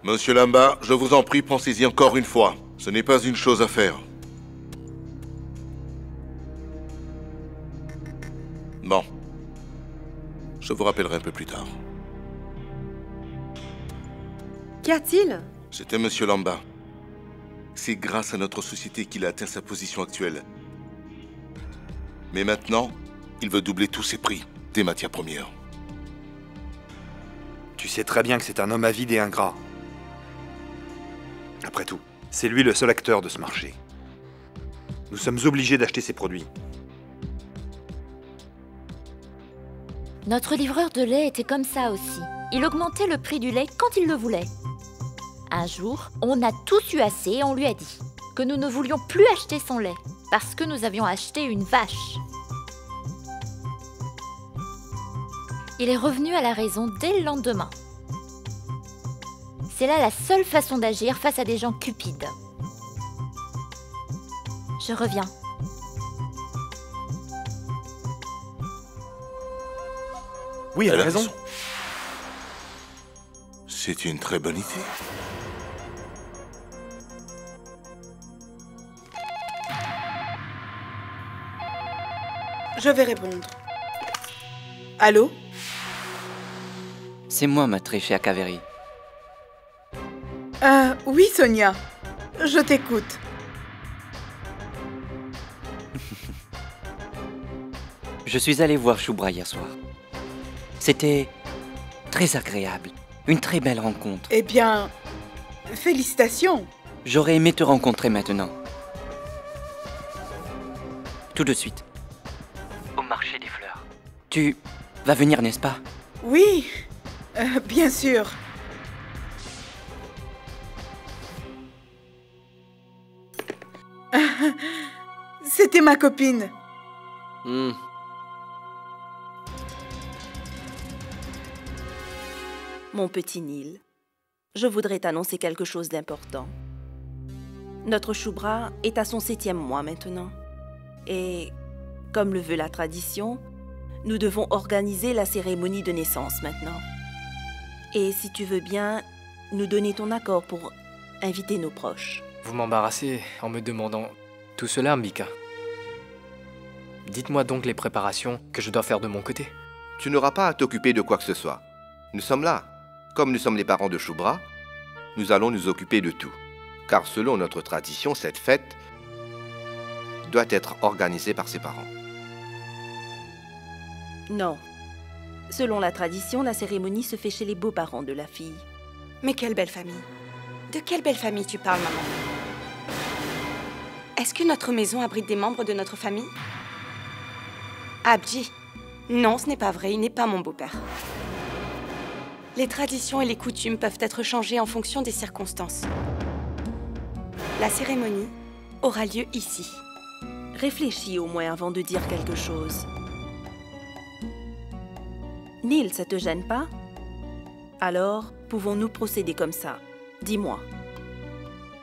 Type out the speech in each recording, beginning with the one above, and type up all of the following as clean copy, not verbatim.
Monsieur Lamba, je vous en prie, pensez-y encore une fois. Ce n'est pas une chose à faire. Bon. Je vous rappellerai un peu plus tard. Qu'y a-t-il? C'était Monsieur Lamba. C'est grâce à notre société qu'il a atteint sa position actuelle. Mais maintenant, il veut doubler tous ses prix des matières premières. Tu sais très bien que c'est un homme avide et ingrat. Après tout, c'est lui le seul acteur de ce marché. Nous sommes obligés d'acheter ses produits. Notre livreur de lait était comme ça aussi. Il augmentait le prix du lait quand il le voulait. Un jour, on a tous eu assez et on lui a dit que nous ne voulions plus acheter son lait parce que nous avions acheté une vache. Il est revenu à la raison dès le lendemain. C'est là la seule façon d'agir face à des gens cupides. Je reviens. Oui, elle a raison. C'est une très bonne idée. Je vais répondre. Allô? C'est moi, ma très chère Kaveri. Oui, Sonia. Je t'écoute. Je suis allé voir Shubhra hier soir. C'était très agréable. Une très belle rencontre. Eh bien, félicitations. J'aurais aimé te rencontrer maintenant. Tout de suite. Au marché des fleurs. Tu vas venir, n'est-ce pas? Oui, bien sûr. C'était ma copine. Mon petit Neil, je voudrais t'annoncer quelque chose d'important. Notre Shubhra est à son 7e mois maintenant. Et, comme le veut la tradition, nous devons organiser la cérémonie de naissance maintenant. Et si tu veux bien, nous donner ton accord pour inviter nos proches. Vous m'embarrassez en me demandant tout cela, Mbika. Dites-moi donc les préparations que je dois faire de mon côté. Tu n'auras pas à t'occuper de quoi que ce soit. Nous sommes là. Comme nous sommes les parents de Shubhra, nous allons nous occuper de tout. Car selon notre tradition, cette fête doit être organisée par ses parents. Non. Selon la tradition, la cérémonie se fait chez les beaux-parents de la fille. Mais quelle belle famille. De quelle belle famille tu parles, maman? Est-ce que notre maison abrite des membres de notre famille? Abji. Non, ce n'est pas vrai, il n'est pas mon beau-père. Les traditions et les coutumes peuvent être changées en fonction des circonstances. La cérémonie aura lieu ici. Réfléchis au moins avant de dire quelque chose. Neil, ça te gêne pas? Alors, pouvons-nous procéder comme ça? Dis-moi.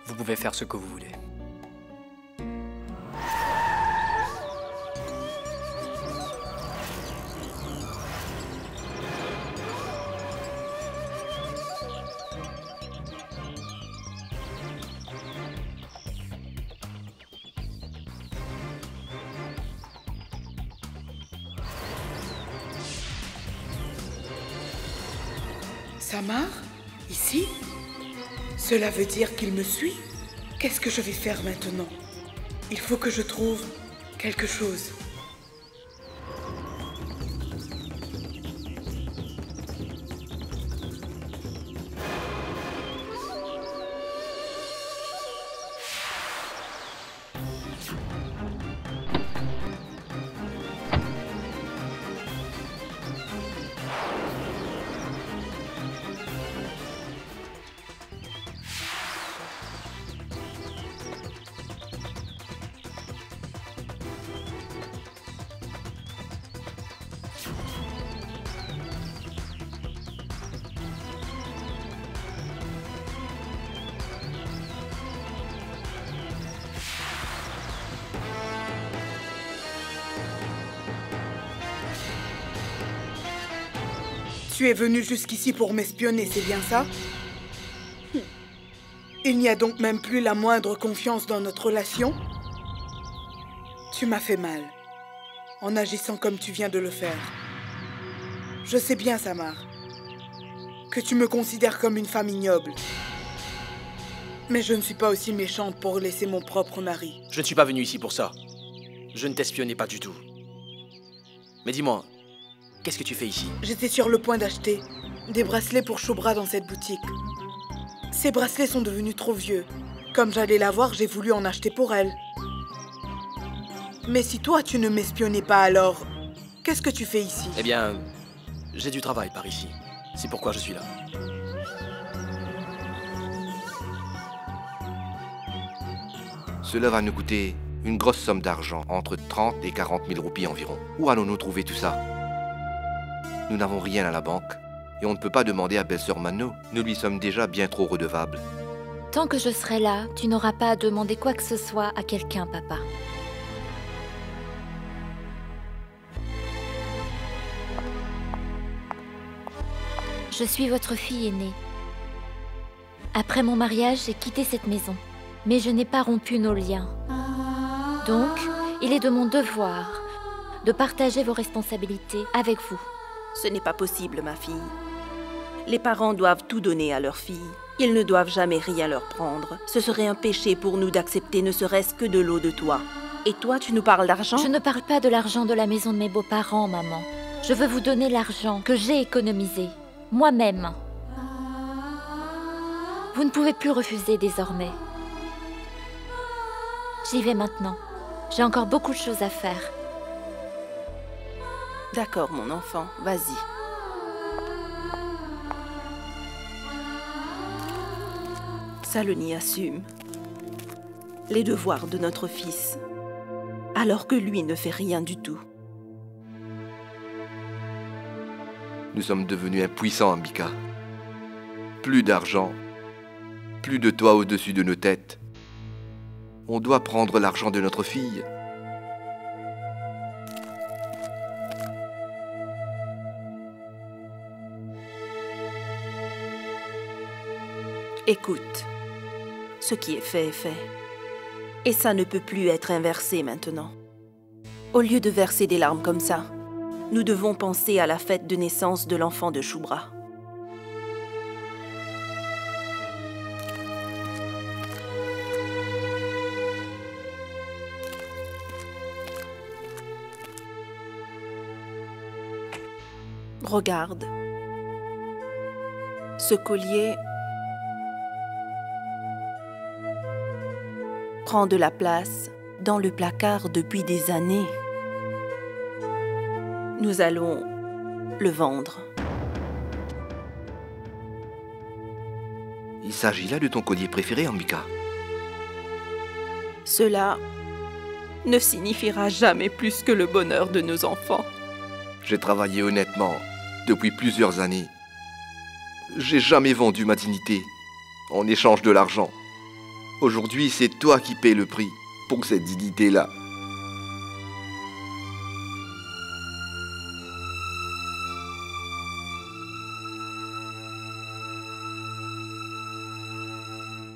Vous pouvez faire ce que vous voulez. Samar? Ici? Cela veut dire qu'il me suit? Qu'est-ce que je vais faire maintenant? Il faut que je trouve quelque chose. Tu es venu jusqu'ici pour m'espionner, c'est bien ça? Il n'y a donc même plus la moindre confiance dans notre relation? Tu m'as fait mal, en agissant comme tu viens de le faire. Je sais bien, Samar, que tu me considères comme une femme ignoble. Mais je ne suis pas aussi méchante pour laisser mon propre mari. Je ne suis pas venu ici pour ça. Je ne t'espionnais pas du tout. Mais dis-moi, qu'est-ce que tu fais ici? J'étais sur le point d'acheter des bracelets pour Shubhra dans cette boutique. Ces bracelets sont devenus trop vieux. Comme j'allais la voir, j'ai voulu en acheter pour elle. Mais si toi, tu ne m'espionnais pas alors, qu'est-ce que tu fais ici? Eh bien, j'ai du travail par ici. C'est pourquoi je suis là. Cela va nous coûter une grosse somme d'argent, entre 30 et 40 000 roupies environ. Où allons-nous trouver tout ça? Nous n'avons rien à la banque et on ne peut pas demander à belle-sœur Manno. Nous lui sommes déjà bien trop redevables. Tant que je serai là, tu n'auras pas à demander quoi que ce soit à quelqu'un, papa. Je suis votre fille aînée. Après mon mariage, j'ai quitté cette maison. Mais je n'ai pas rompu nos liens. Donc, il est de mon devoir de partager vos responsabilités avec vous. Ce n'est pas possible, ma fille. Les parents doivent tout donner à leur fille. Ils ne doivent jamais rien leur prendre. Ce serait un péché pour nous d'accepter ne serait-ce que de l'eau de toi. Et toi, tu nous parles d'argent? Je ne parle pas de l'argent de la maison de mes beaux-parents, maman. Je veux vous donner l'argent que j'ai économisé, moi-même. Vous ne pouvez plus refuser désormais. J'y vais maintenant. J'ai encore beaucoup de choses à faire. D'accord, mon enfant, vas-y. Saloni assume les devoirs de notre fils, alors que lui ne fait rien du tout. Nous sommes devenus impuissants, Ambika. Plus d'argent, plus de toit au-dessus de nos têtes. On doit prendre l'argent de notre fille. Écoute, ce qui est fait est fait. Et ça ne peut plus être inversé maintenant. Au lieu de verser des larmes comme ça, nous devons penser à la fête de naissance de l'enfant de Shubhra. Regarde. Ce collier prend de la place dans le placard depuis des années. Nous allons le vendre. Il s'agit là de ton collier préféré, Ambika. Cela ne signifiera jamais plus que le bonheur de nos enfants. J'ai travaillé honnêtement depuis plusieurs années. J'ai jamais vendu ma dignité en échange de l'argent. Aujourd'hui, c'est toi qui paies le prix pour cette dignité-là.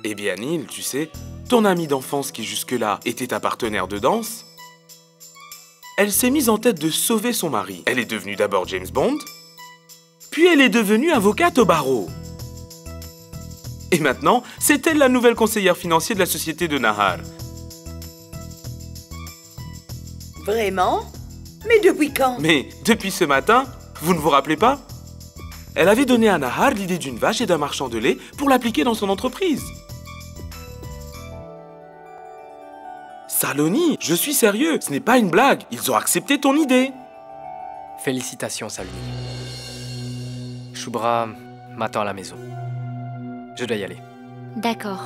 Eh bien, Neil, tu sais, ton amie d'enfance qui jusque-là était ta partenaire de danse, elle s'est mise en tête de sauver son mari. Elle est devenue d'abord James Bond, puis elle est devenue avocate au barreau. Et maintenant, c'est elle la nouvelle conseillère financière de la société de Nahar. Vraiment? Mais depuis quand? Mais depuis ce matin, vous ne vous rappelez pas? Elle avait donné à Nahar l'idée d'une vache et d'un marchand de lait pour l'appliquer dans son entreprise. Saloni, je suis sérieux, ce n'est pas une blague. Ils ont accepté ton idée. Félicitations, Saloni. Shubhra m'attend à la maison. Je dois y aller. D'accord.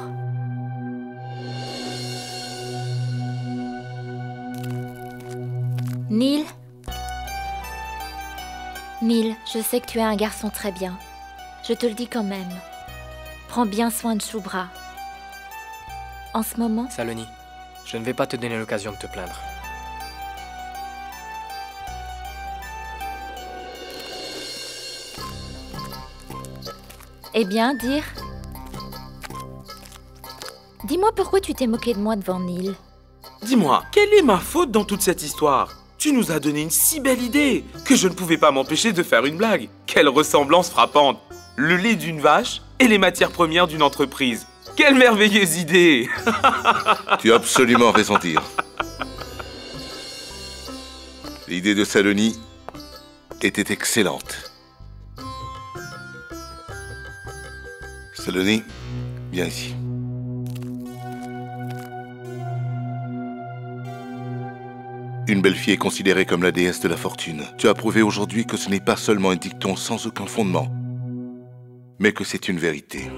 Neil? Neil, je sais que tu es un garçon très bien. Je te le dis quand même. Prends bien soin de Shubhra. En ce moment... Saloni, je ne vais pas te donner l'occasion de te plaindre. Eh bien, dire... dis-moi pourquoi tu t'es moqué de moi devant Neil. Dis-moi, quelle est ma faute dans toute cette histoire? Tu nous as donné une si belle idée que je ne pouvais pas m'empêcher de faire une blague. Quelle ressemblance frappante! Le lait d'une vache et les matières premières d'une entreprise. Quelle merveilleuse idée! Tu as absolument raison, Tyr. L'idée de Saloni était excellente. Saloni, viens ici. Une belle fille est considérée comme la déesse de la fortune. Tu as prouvé aujourd'hui que ce n'est pas seulement un dicton sans aucun fondement, mais que c'est une vérité.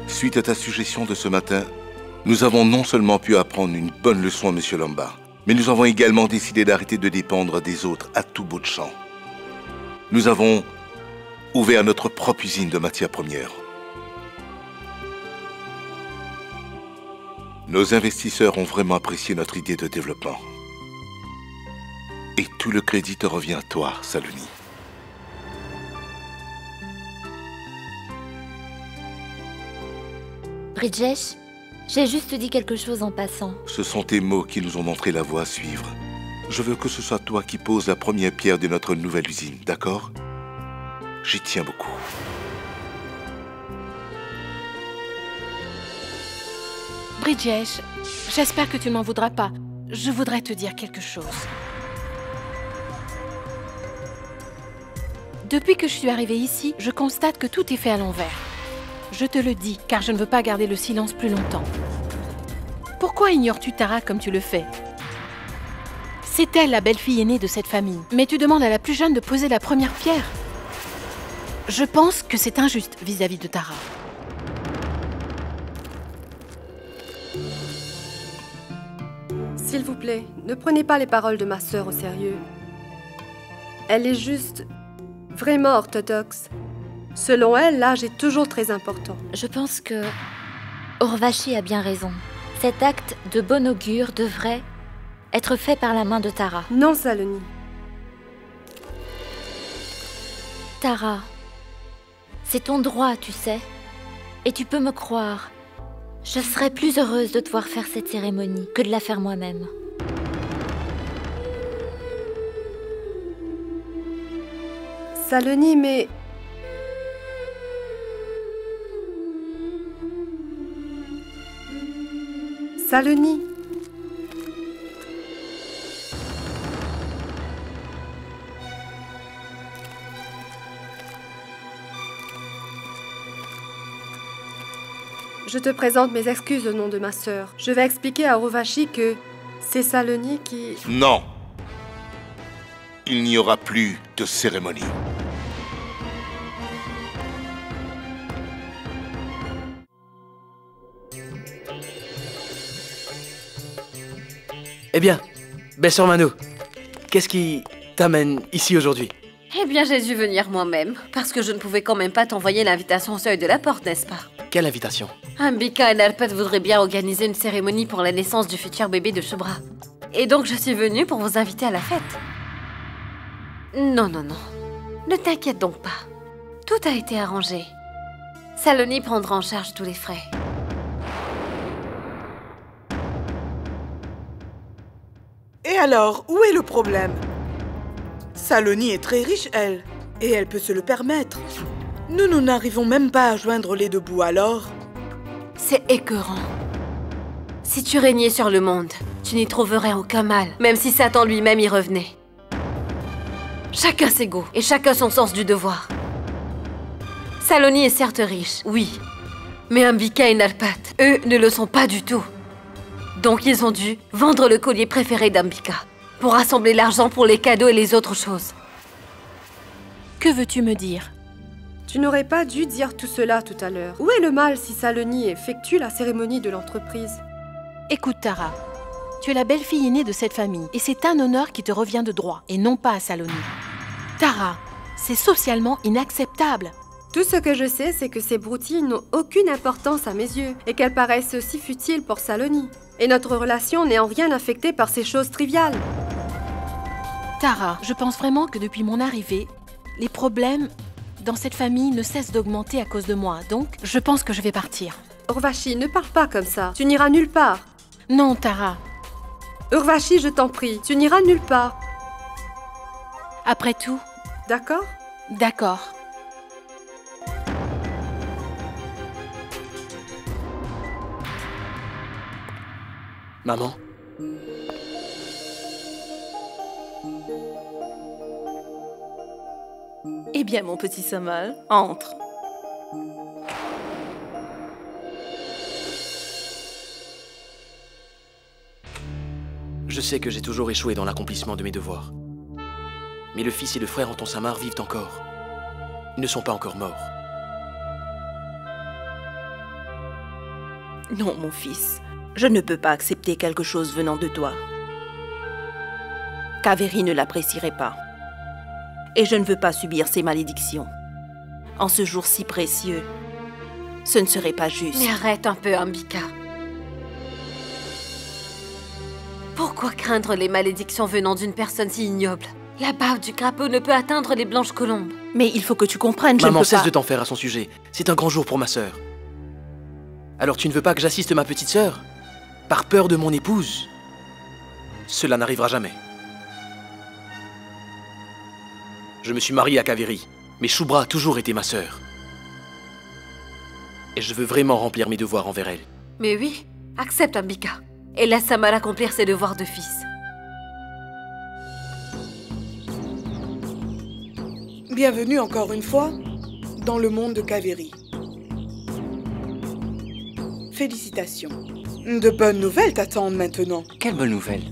Suite à ta suggestion de ce matin, nous avons non seulement pu apprendre une bonne leçon à M. Lombard, mais nous avons également décidé d'arrêter de dépendre des autres à tout bout de champ. Nous avons ouvert notre propre usine de matières premières. Nos investisseurs ont vraiment apprécié notre idée de développement. Et tout le crédit te revient à toi, Saloni. Bridgesh, j'ai juste dit quelque chose en passant. Ce sont tes mots qui nous ont montré la voie à suivre. Je veux que ce soit toi qui poses la première pierre de notre nouvelle usine, d'accord? J'y tiens beaucoup. Bridgesh, j'espère que tu ne m'en voudras pas. Je voudrais te dire quelque chose. Depuis que je suis arrivée ici, je constate que tout est fait à l'envers. Je te le dis, car je ne veux pas garder le silence plus longtemps. Pourquoi ignores-tu Tara comme tu le fais? C'est elle la belle-fille aînée de cette famille. Mais tu demandes à la plus jeune de poser la première pierre. Je pense que c'est injuste vis-à-vis de Tara. S'il vous plaît, ne prenez pas les paroles de ma sœur au sérieux. Elle est juste vraiment orthodoxe. Selon elle, l'âge est toujours très important. Je pense que Urvashi a bien raison. Cet acte de bon augure devrait être fait par la main de Tara. Non, Saloni. Tara, c'est ton droit, tu sais. Et tu peux me croire. Je serais plus heureuse de te voir faire cette cérémonie que de la faire moi-même. Saloni, mais... Saloni. Je te présente mes excuses au nom de ma sœur. Je vais expliquer à Urvashi que c'est Saloni qui... Non! Il n'y aura plus de cérémonie. Eh bien, belle-sœur Mano, qu'est-ce qui t'amène ici aujourd'hui? Eh bien, j'ai dû venir moi-même, parce que je ne pouvais quand même pas t'envoyer l'invitation au seuil de la porte, n'est-ce pas? Quelle invitation? Ambika et Nalpat voudraient bien organiser une cérémonie pour la naissance du futur bébé de Shubhra. Et donc, je suis venue pour vous inviter à la fête. Non, non, non. Ne t'inquiète donc pas. Tout a été arrangé. Saloni prendra en charge tous les frais. Et alors, où est le problème? Saloni est très riche, elle. Et elle peut se le permettre. Nous n'arrivons même pas à joindre les deux bouts, alors? C'est écœurant. Si tu régnais sur le monde, tu n'y trouverais aucun mal, même si Satan lui-même y revenait. Chacun ses goûts et chacun son sens du devoir. Saloni est certes riche, oui. Mais Ambika et Nalpat, eux, ne le sont pas du tout. Donc ils ont dû vendre le collier préféré d'Ambika pour rassembler l'argent pour les cadeaux et les autres choses. Que veux-tu me dire? Tu n'aurais pas dû dire tout cela tout à l'heure. Où est le mal si Saloni effectue la cérémonie de l'entreprise? Écoute, Tara. Tu es la belle-fille aînée de cette famille et c'est un honneur qui te revient de droit et non pas à Saloni. Tara, c'est socialement inacceptable. Tout ce que je sais, c'est que ces broutilles n'ont aucune importance à mes yeux et qu'elles paraissent aussi futiles pour Saloni. Et notre relation n'est en rien affectée par ces choses triviales. Tara, je pense vraiment que depuis mon arrivée, Les problèmes dans cette famille ne cessent d'augmenter à cause de moi, donc je pense que je vais partir. Urvashi, ne parle pas comme ça. Tu n'iras nulle part. Non, Tara. Urvashi, je t'en prie, tu n'iras nulle part. Après tout... D'accord? D'accord. Maman? Eh bien, mon petit Samal, entre. Je sais que j'ai toujours échoué dans l'accomplissement de mes devoirs. Mais le fils et le frère en ton Samar vivent encore. Ils ne sont pas encore morts. Non, mon fils. Je ne peux pas accepter quelque chose venant de toi. Kaveri ne l'apprécierait pas. Et je ne veux pas subir ses malédictions. En ce jour si précieux, ce ne serait pas juste. Mais arrête un peu, Ambika. Pourquoi craindre les malédictions venant d'une personne si ignoble? La bave du crapaud ne peut atteindre les blanches colombes. Mais il faut que tu comprennes, je ne Maman, peux cesse pas... de t'en faire à son sujet. C'est un grand jour pour ma sœur. Alors tu ne veux pas que j'assiste ma petite sœur? Par peur de mon épouse? Cela n'arrivera jamais. Je me suis marié à Kaveri, mais Shubra a toujours été ma sœur. Et je veux vraiment remplir mes devoirs envers elle. Mais oui, accepte Ambika. Et laisse Samal accomplir ses devoirs de fils. Bienvenue encore une fois dans le monde de Kaveri. Félicitations. De bonnes nouvelles t'attendent maintenant. Quelle bonne nouvelle?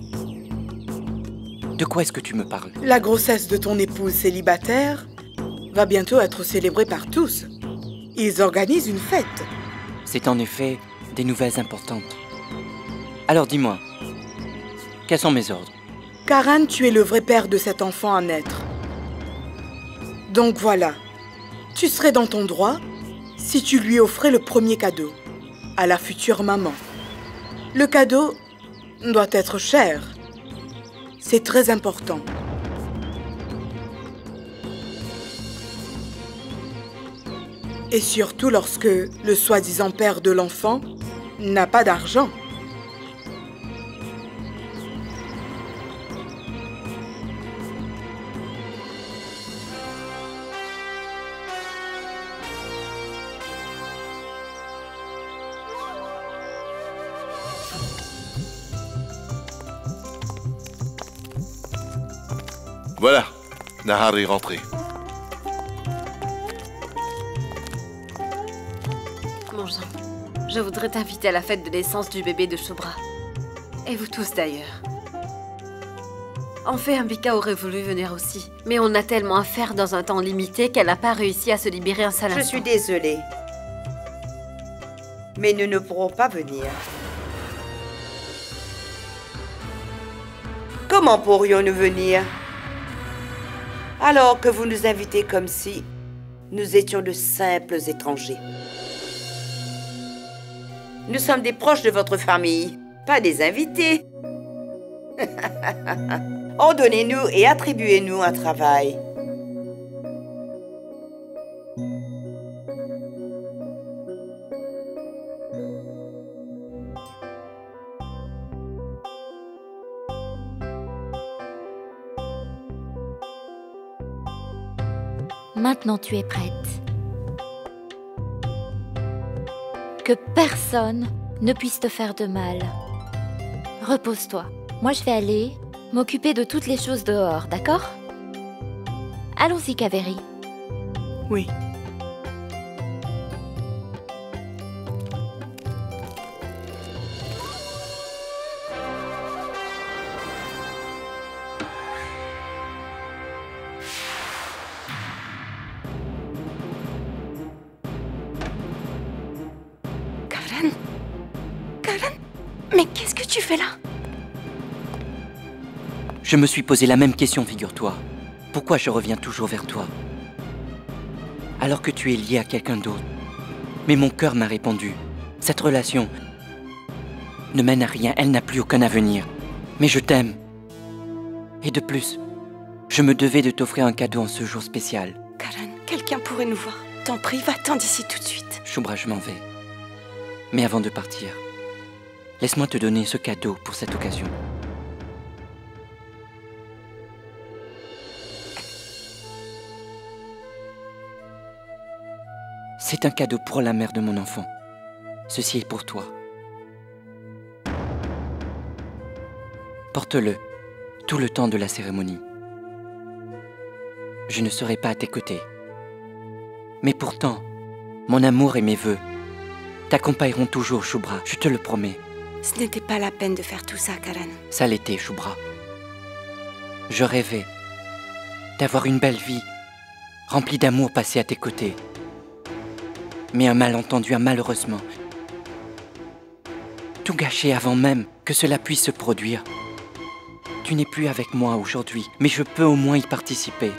De quoi est-ce que tu me parles? La grossesse de ton épouse célibataire va bientôt être célébrée par tous. Ils organisent une fête. C'est en effet des nouvelles importantes. Alors dis-moi, quels sont mes ordres? Karan, tu es le vrai père de cet enfant à naître. Donc voilà, tu serais dans ton droit si tu lui offrais le premier cadeau à la future maman. Le cadeau doit être cher. C'est très important. Et surtout lorsque le soi-disant père de l'enfant n'a pas d'argent. Voilà, Nahar est rentré. Mon Jean, je voudrais t'inviter à la fête de naissance du bébé de Shubra. Et vous tous d'ailleurs. En fait, Ambika aurait voulu venir aussi. Mais on a tellement à faire dans un temps limité qu'elle n'a pas réussi à se libérer un seul instant. Je suis désolée. Mais nous ne pourrons pas venir. Comment pourrions-nous venir? Alors que vous nous invitez comme si nous étions de simples étrangers. Nous sommes des proches de votre famille, pas des invités. Ordonnez-nous et attribuez-nous un travail. Maintenant tu es prête. Que personne ne puisse te faire de mal. Repose-toi. Moi je vais aller m'occuper de toutes les choses dehors, d'accord? Allons-y, Kaveri. Oui. Mais qu'est-ce que tu fais là? Je me suis posé la même question, figure-toi. Pourquoi je reviens toujours vers toi? Alors que tu es lié à quelqu'un d'autre. Mais mon cœur m'a répondu. Cette relation ne mène à rien, elle n'a plus aucun avenir. Mais je t'aime. Et de plus, Je me devais de t'offrir un cadeau en ce jour spécial. Karan, quelqu'un pourrait nous voir. T'en prie, va-t'en d'ici tout de suite. Shubra, je m'en vais. Mais avant de partir, laisse-moi te donner ce cadeau pour cette occasion. C'est un cadeau pour la mère de mon enfant. Ceci est pour toi. Porte-le tout le temps de la cérémonie. Je ne serai pas à tes côtés. Mais pourtant, mon amour et mes vœux t'accompagneront toujours, Shubra, je te le promets. Ce n'était pas la peine de faire tout ça, Karan. Ça l'était, Shubra. Je rêvais d'avoir une belle vie, remplie d'amour passé à tes côtés. Mais un malentendu a malheureusement tout gâché avant même que cela puisse se produire. Tu n'es plus avec moi aujourd'hui, mais je peux au moins y participer.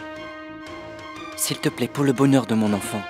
S'il te plaît, pour le bonheur de mon enfant.